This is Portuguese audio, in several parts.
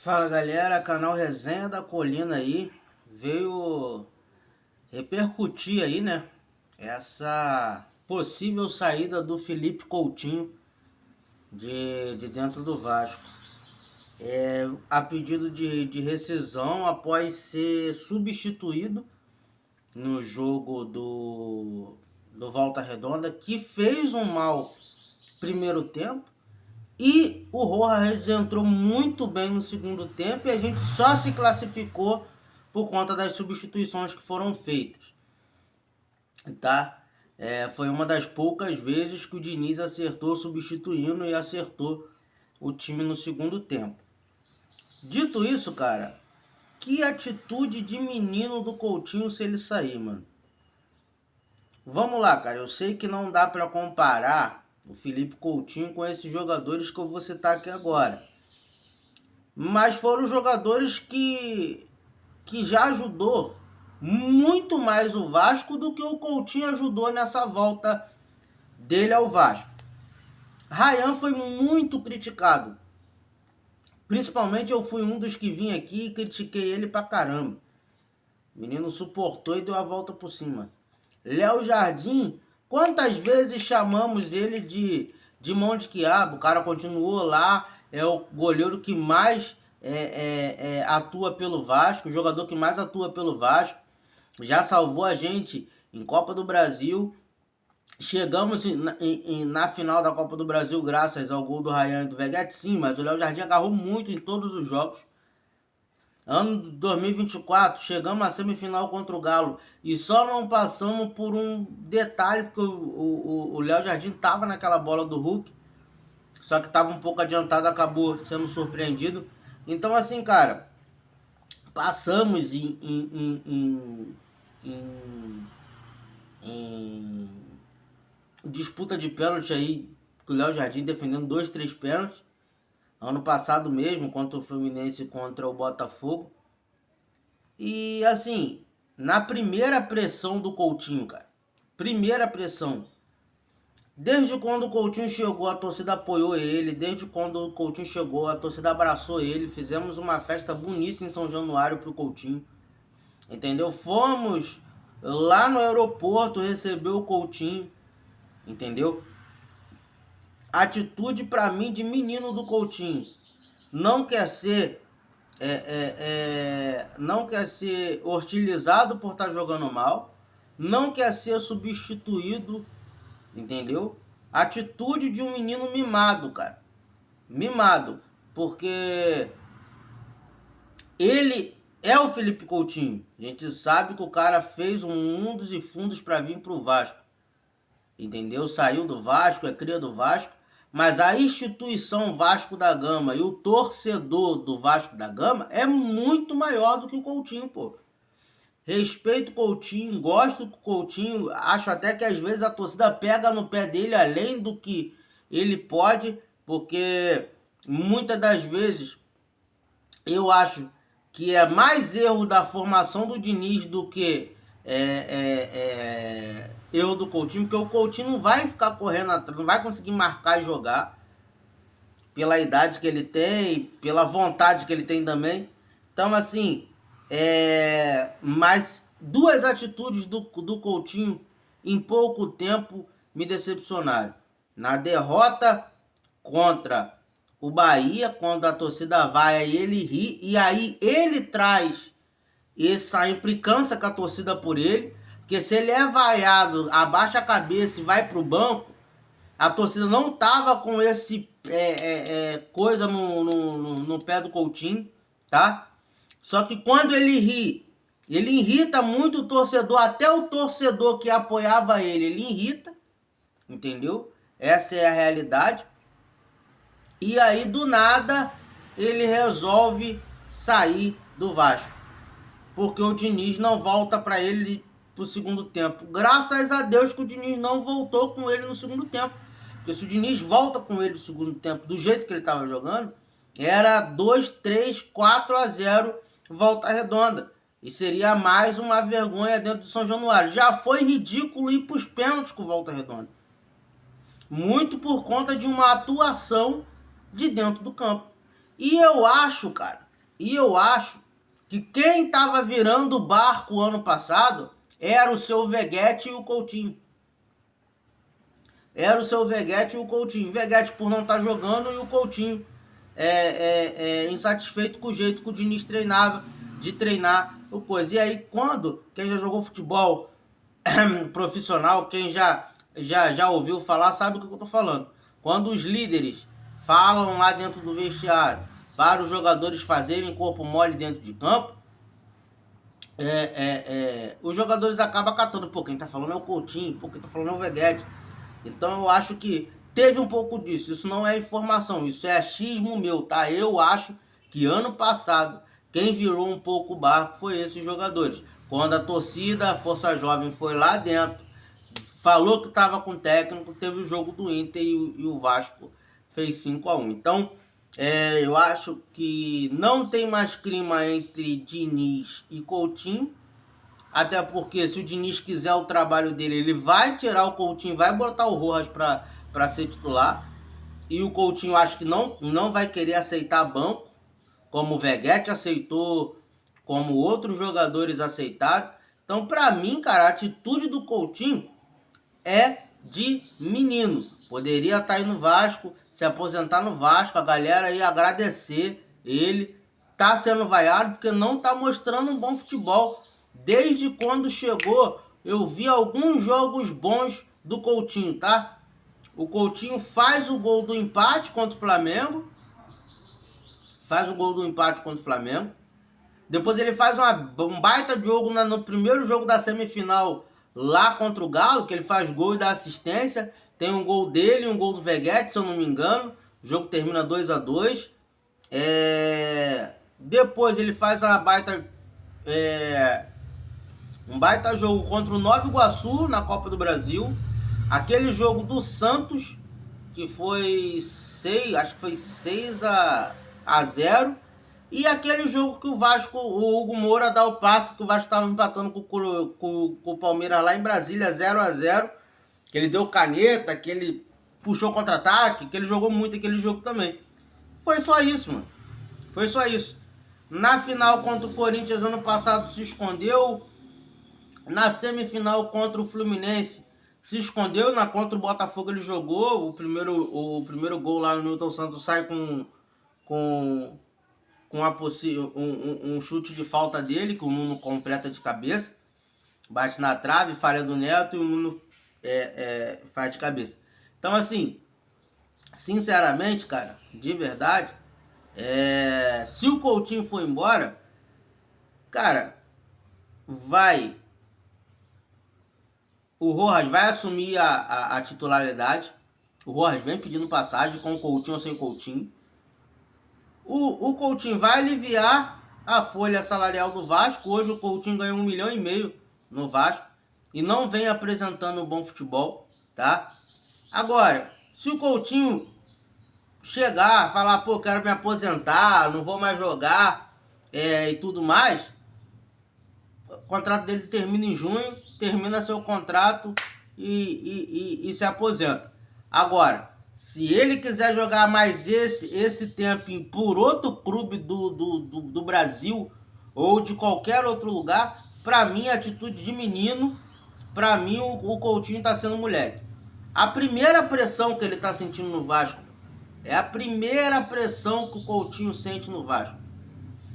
Fala galera, canal Resenha da Colina aí veio repercutir aí, né? Essa possível saída do Felipe Coutinho de dentro do Vasco. A pedido de rescisão após ser substituído no jogo do Volta Redonda, que fez um mau primeiro tempo. E o Rojas entrou muito bem no segundo tempo e a gente só se classificou por conta das substituições que foram feitas, tá? Foi uma das poucas vezes que o Diniz acertou substituindo e acertou o time no segundo tempo. Dito isso, cara, que atitude de menino do Coutinho se ele sair, mano. Vamos lá, cara, eu sei que não dá pra comparar o Felipe Coutinho com esses jogadores que eu vou citar aqui agora. Mas foram jogadores que já ajudou muito mais o Vasco do que o Coutinho ajudou nessa volta dele ao Vasco. Ryan foi muito criticado. Principalmente eu fui um dos que vim aqui e critiquei ele pra caramba. O menino suportou e deu a volta por cima. Léo Jardim, quantas vezes chamamos ele de mão de quiabo? O cara continuou lá, é o goleiro que mais atua pelo Vasco, o jogador que mais atua pelo Vasco. Já salvou a gente em Copa do Brasil. Chegamos na final da Copa do Brasil graças ao gol do Ryan e do Veguete, sim, mas o Léo Jardim agarrou muito em todos os jogos. Ano de 2024, chegamos à semifinal contra o Galo e só não passamos por um detalhe, porque o Léo Jardim tava naquela bola do Hulk, só que tava um pouco adiantado, acabou sendo surpreendido. Então assim, cara, passamos em disputa de pênalti aí, com o Léo Jardim defendendo 2-3 pênaltis. Ano passado mesmo, contra o Fluminense e contra o Botafogo. E assim, na primeira pressão do Coutinho, cara. Primeira pressão. Desde quando o Coutinho chegou, a torcida apoiou ele. Desde quando o Coutinho chegou, a torcida abraçou ele. Fizemos uma festa bonita em São Januário pro Coutinho. Entendeu? Fomos lá no aeroporto receber o Coutinho. Entendeu? Atitude pra mim de menino do Coutinho. Não quer ser não quer ser hostilizado por estar jogando mal, não quer ser substituído, entendeu? Atitude de um menino mimado, cara. Mimado, porque ele é o Felipe Coutinho. A gente sabe que o cara fez um mundos e fundos para vir pro Vasco, entendeu? Saiu do Vasco, é cria do Vasco. Mas a instituição Vasco da Gama e o torcedor do Vasco da Gama é muito maior do que o Coutinho, pô. Respeito o Coutinho, gosto do Coutinho, acho até que às vezes a torcida pega no pé dele além do que ele pode, porque muitas das vezes eu acho que é mais erro da formação do Diniz do que erro do Coutinho, porque o Coutinho não vai ficar correndo atrás, não vai conseguir marcar e jogar pela idade que ele tem, pela vontade que ele tem também. Então, assim, mas duas atitudes do Coutinho em pouco tempo me decepcionaram. Na derrota contra o Bahia, quando a torcida vai, aí ele ri, e aí ele traz essa implicância com a torcida por ele, porque se ele é vaiado, abaixa a cabeça e vai pro banco, a torcida não tava com esse coisa no pé do Coutinho, tá? Só que quando ele ri, ele irrita muito o torcedor, até o torcedor que apoiava ele irrita, entendeu? Essa é a realidade. E aí, do nada, ele resolve sair do Vasco, porque o Diniz não volta para ele pro segundo tempo. Graças a Deus que o Diniz não voltou com ele no segundo tempo. Porque se o Diniz volta com ele no segundo tempo, do jeito que ele estava jogando, era 2, 3, 4-0 Volta Redonda. E seria mais uma vergonha dentro do São Januário. Já foi ridículo ir para os pênaltis com Volta Redonda. Muito por conta de uma atuação de dentro do campo. E eu acho, cara, E eu acho que quem estava virando o barco ano passado era o seu Veguete e o Coutinho. Era o seu Veguete e o Coutinho. Veguete por não estar jogando e o Coutinho insatisfeito com o jeito que o Diniz treinava, de treinar o coisa. E aí quando, quem já jogou futebol profissional, quem já ouviu falar, sabe o que eu tô falando. Quando os líderes falam lá dentro do vestiário para os jogadores fazerem corpo mole dentro de campo, os jogadores acabam catando. Pô, quem tá falando é o Coutinho, pô, quem tá falando é o Veguete. Então eu acho que teve um pouco disso. Isso não é informação, isso é achismo meu, tá? Eu acho que ano passado quem virou um pouco o barco foi esses jogadores. Quando a torcida, a Força Jovem foi lá dentro, falou que estava com o técnico, teve o jogo do Inter e o Vasco fez 5-1. Então, eu acho que não tem mais clima entre Diniz e Coutinho. Até porque se o Diniz quiser o trabalho dele, ele vai tirar o Coutinho, vai botar o Rojas para ser titular. E o Coutinho acho que não vai querer aceitar banco, como o Veguete aceitou, como outros jogadores aceitaram. Então, para mim, cara, a atitude do Coutinho é de menino. Poderia estar aí no Vasco, se aposentar no Vasco, a galera ia agradecer ele. Tá sendo vaiado porque não tá mostrando um bom futebol. Desde quando chegou, eu vi alguns jogos bons do Coutinho, tá? O Coutinho faz o gol do empate contra o Flamengo. Depois ele faz um baita jogo no primeiro jogo da semifinal lá contra o Galo, que ele faz gol e dá assistência. Tem um gol dele e um gol do Veguete, se eu não me engano. O jogo termina 2-2. Depois ele faz um baita jogo contra o Nova Iguaçu na Copa do Brasil. Aquele jogo do Santos, que foi 6-0. E aquele jogo que o Vasco, o Hugo Moura dá o passe, que o Vasco estava empatando com o Palmeiras lá em Brasília, 0-0. Que ele deu caneta, que ele puxou contra-ataque, que ele jogou muito aquele jogo também. Foi só isso, mano. Foi só isso. Na final contra o Corinthians ano passado se escondeu. Na semifinal contra o Fluminense se escondeu. Contra o Botafogo ele jogou. O primeiro gol lá no Newton Santos sai com um chute de falta dele, que o Nuno completa de cabeça. Bate na trave, falha do Neto e o Nuno faz de cabeça. Então assim, sinceramente, cara, de verdade, se o Coutinho for embora, cara, o Rojas vai assumir a titularidade. O Rojas vem pedindo passagem com o Coutinho ou sem Coutinho. O Coutinho vai aliviar a folha salarial do Vasco. Hoje o Coutinho ganhou 1,5 milhão no Vasco e não vem apresentando um bom futebol, tá? Agora, se o Coutinho chegar, falar, pô, quero me aposentar, não vou mais jogar e tudo mais, o contrato dele termina em junho, termina seu contrato e se aposenta. Agora, se ele quiser jogar mais esse tempo por outro clube do Brasil ou de qualquer outro lugar, pra mim, atitude de menino, pra mim o Coutinho tá sendo moleque. A primeira pressão que ele tá sentindo no Vasco é a primeira pressão que o Coutinho sente no Vasco.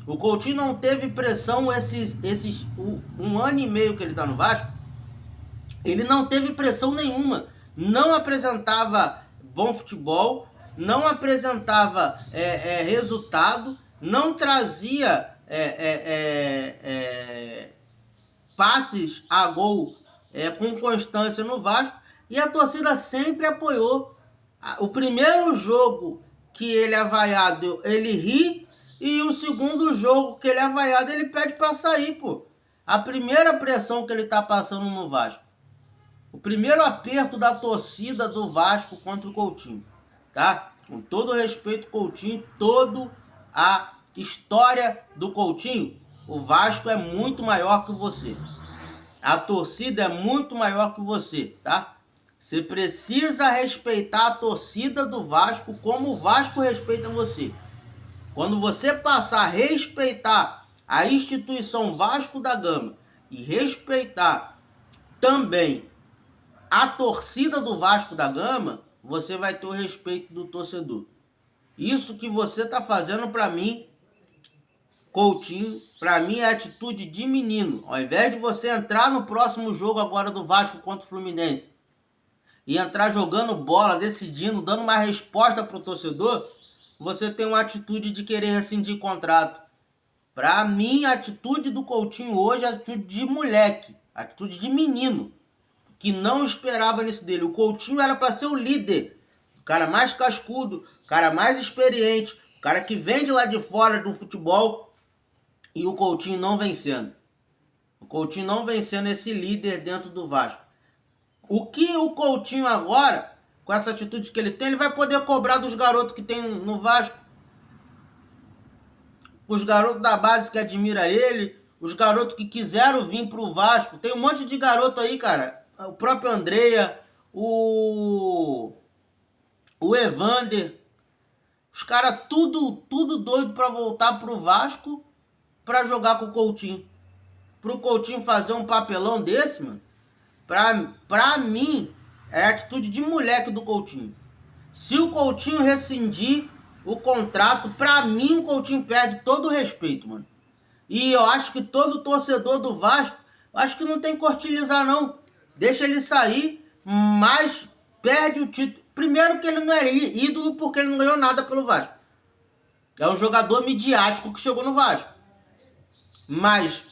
O Coutinho não teve pressão um ano e meio que ele tá no Vasco. Ele não teve pressão nenhuma. Não apresentava bom futebol, não apresentava resultado, não trazia passes a gol com constância no Vasco, e a torcida sempre apoiou. O primeiro jogo que ele é vaiado, ele ri, e o segundo jogo que ele é vaiado, ele pede para sair, pô. A primeira pressão que ele tá passando no Vasco, o primeiro aperto da torcida do Vasco contra o Coutinho, tá? Com todo respeito, Coutinho, toda a história do Coutinho, o Vasco é muito maior que você. A torcida é muito maior que você, tá? Você precisa respeitar a torcida do Vasco como o Vasco respeita você. Quando você passar a respeitar a instituição Vasco da Gama e respeitar também a torcida do Vasco da Gama, você vai ter o respeito do torcedor. Isso que você tá fazendo para mim, Coutinho, para mim é atitude de menino. Ao invés de você entrar no próximo jogo agora do Vasco contra o Fluminense e entrar jogando bola, decidindo, dando uma resposta pro torcedor, você tem uma atitude de querer rescindir contrato. Para mim, a atitude do Coutinho hoje é atitude de moleque, atitude de menino, que não esperava nisso dele. O Coutinho era para ser o líder, o cara mais cascudo, o cara mais experiente, o cara que vem de lá de fora do futebol, e o Coutinho não vencendo. O Coutinho não vencendo esse líder dentro do Vasco. O que o Coutinho agora, com essa atitude que ele tem, ele vai poder cobrar dos garotos que tem no Vasco. Os garotos da base que admiram ele, os garotos que quiseram vir pro Vasco. Tem um monte de garoto aí, cara. O próprio Andrea, o Evander. Os caras tudo doido pra voltar pro Vasco pra jogar com o Coutinho. Pro Coutinho fazer um papelão desse, mano, pra mim, é a atitude de moleque do Coutinho. Se o Coutinho rescindir o contrato, pra mim o Coutinho perde todo o respeito, mano. E eu acho que todo torcedor do Vasco, acho que não tem que cortilizar, não. Deixa ele sair, mas perde o título. Primeiro que ele não é ídolo porque ele não ganhou nada pelo Vasco. É um jogador midiático que chegou no Vasco. Mas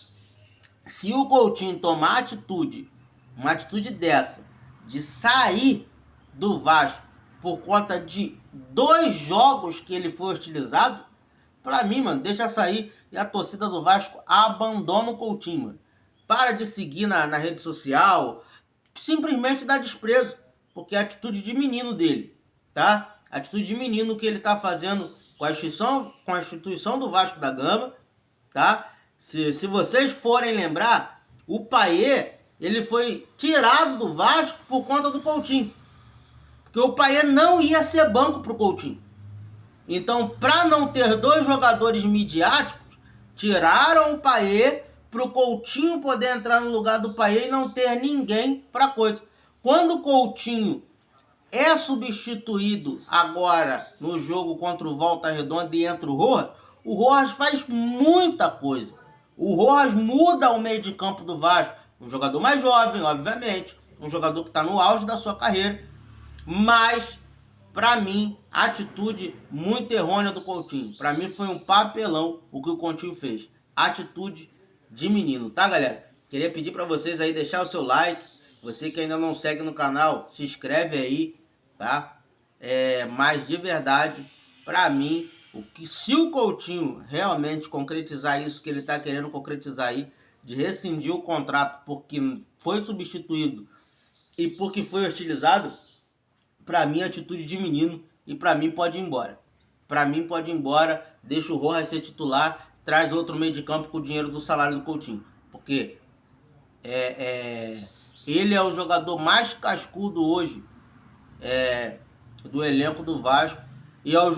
se o Coutinho tomar atitude, uma atitude dessa, de sair do Vasco por conta de 2 jogos que ele foi hostilizado, pra mim, mano, deixa sair e a torcida do Vasco abandona o Coutinho, mano. Para de seguir na rede social, simplesmente dá desprezo, porque é a atitude de menino dele, tá? A atitude de menino que ele tá fazendo com a instituição do Vasco da Gama, tá? Se vocês forem lembrar, o Payet, ele foi tirado do Vasco por conta do Coutinho. Porque o Payet não ia ser banco pro Coutinho. Então, para não ter 2 jogadores midiáticos, tiraram o Payet pro Coutinho poder entrar no lugar do Payet e não ter ninguém pra coisa. Quando o Coutinho é substituído agora no jogo contra o Volta Redonda e entra o Rojas faz muita coisa. O Rojas muda o meio de campo do Vasco. Um jogador mais jovem, obviamente. Um jogador que está no auge da sua carreira. Mas, para mim, atitude muito errônea do Coutinho. Para mim foi um papelão o que o Coutinho fez. Atitude de menino, tá, galera? Queria pedir para vocês aí deixar o seu like. Você que ainda não segue no canal, se inscreve aí, tá? Mas de verdade, para mim, se o Coutinho realmente concretizar isso que ele está querendo concretizar aí, de rescindir o contrato porque foi substituído e porque foi hostilizado, para mim é atitude de menino e para mim pode ir embora. Para mim pode ir embora, deixa o Rojas ser titular, traz outro meio de campo com o dinheiro do salário do Coutinho. Porque ele é o jogador mais cascudo hoje do elenco do Vasco. E é o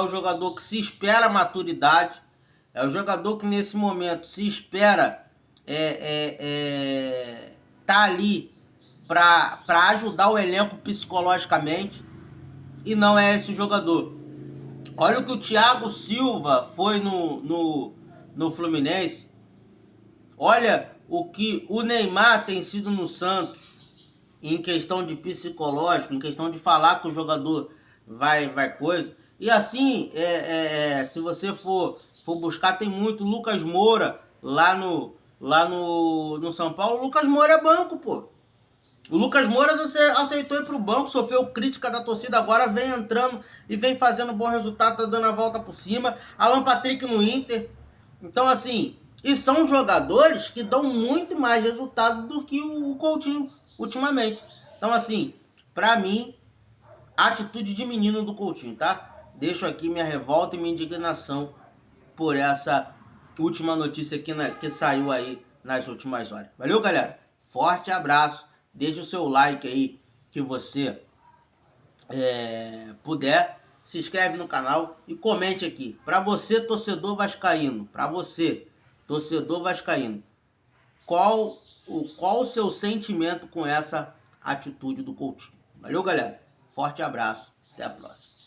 jogador que se espera maturidade. É o jogador que nesse momento se espera tá ali para ajudar o elenco psicologicamente. E não é esse jogador. Olha o que o Thiago Silva foi no Fluminense. Olha o que o Neymar tem sido no Santos. Em questão de psicológico, em questão de falar que o jogador vai coisa. E assim, se você for buscar, tem muito. Lucas Moura lá no São Paulo. O Lucas Moura é banco, pô. O Lucas Moura aceitou ir pro banco, sofreu crítica da torcida, agora vem entrando e vem fazendo bom resultado, tá dando a volta por cima. Alan Patrick no Inter. Então assim, e são jogadores que dão muito mais resultado do que o Coutinho ultimamente. Então assim, pra mim, atitude de menino do Coutinho, tá? Deixo aqui minha revolta e minha indignação por essa última notícia que saiu aí nas últimas horas. Valeu, galera? Forte abraço. Deixe o seu like aí que você puder. se inscreve no canal e comente aqui. Para você, torcedor vascaíno, qual o seu sentimento com essa atitude do Coutinho? Valeu, galera. Forte abraço. Até a próxima.